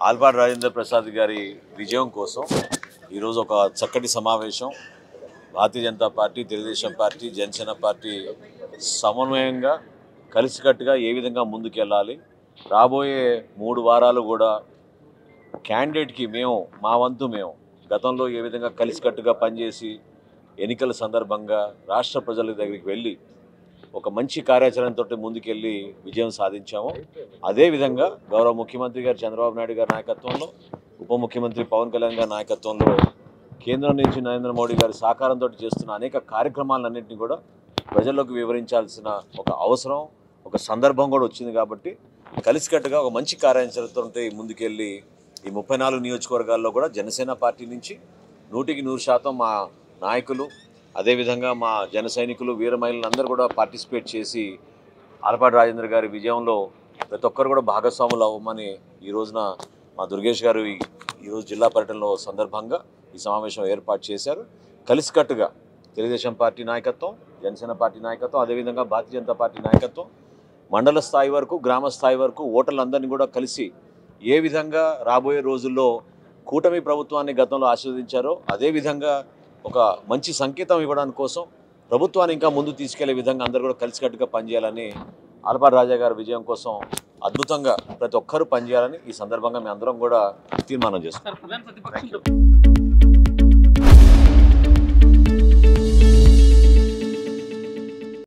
All party Rajendra Prasad గారి విజయం కోసం ఈరోజు ఒక చక్కటి సమావేశం Bharatiya Janata Party, Telugu Desam Party, Janasena Party సమన్వయంగా కలిసికట్టుగా ఏ విధంగా ముందుకెళ్ళాలి, రాబోయే 3 వారాలు కూడా క్యాండిడేట్కి మా వంతు గతంలో ఏ విధంగా కలిసికట్టుగా పనిచేసి ఎన్నికల సందర్భంగా రాష్ట్ర ప్రజల దగ్గరికి వెళ్ళి ఒక మంచి కార్యాచరణతో ముందుకెళ్ళి విజయం సాధించాము. అదేవిధంగా గౌరవ ముఖ్యమంత్రి గారు చంద్రబాబు నాయుడు గారి నాయకత్వంలో, ఉప ముఖ్యమంత్రి పవన్ కళ్యాణ్ గారి నాయకత్వంలో, కేంద్రం నుంచి నరేంద్ర మోడీ గారి సహకారంతో చేస్తున్న అనేక కార్యక్రమాలన్నింటినీ కూడా ప్రజల్లోకి వివరించాల్సిన ఒక అవసరం, ఒక సందర్భం కూడా వచ్చింది. కాబట్టి కలిసికట్టుగా ఒక మంచి కార్యాచరణతో ముందుకెళ్ళి ఈ 34 నియోజకవర్గాల్లో కూడా జనసేన పార్టీ నుంచి 100% మా నాయకులు, అదేవిధంగా మా జన సైనికులు, వీర మహిళలందరూ కూడా పార్టిసిపేట్ చేసి ఆలపాటి రాజేంద్ర గారి విజయంలో ప్రతి ఒక్కరు కూడా భాగస్వాములు అవ్వమని ఈ రోజున మా దుర్గేష్ గారు ఈరోజు జిల్లా పర్యటనలో సందర్భంగా ఈ సమావేశం ఏర్పాటు చేశారు. కలిసికట్టుగా తెలుగుదేశం పార్టీ నాయకత్వం, జనసేన పార్టీ నాయకత్వం, అదేవిధంగా భారతీయ జనతా పార్టీ నాయకత్వం మండల స్థాయి వరకు, గ్రామ స్థాయి వరకు ఓటర్లందరినీ కూడా కలిసి ఏ విధంగా రాబోయే రోజుల్లో కూటమి ప్రభుత్వాన్ని గతంలో ఆశీర్వదించారో అదేవిధంగా ఒక మంచి సంకేతం ఇవ్వడానికి కోసం ప్రభుత్వాన్ని ఇంకా ముందు తీసుకెళ్లే విధంగా అందరూ కూడా కలిసికట్టుగా పనిచేయాలని, ఆలపాటి రాజా గారి విజయం కోసం అద్భుతంగా ప్రతి ఒక్కరూ పనిచేయాలని ఈ సందర్భంగా మేము అందరం కూడా తీర్మానం చేస్తాం.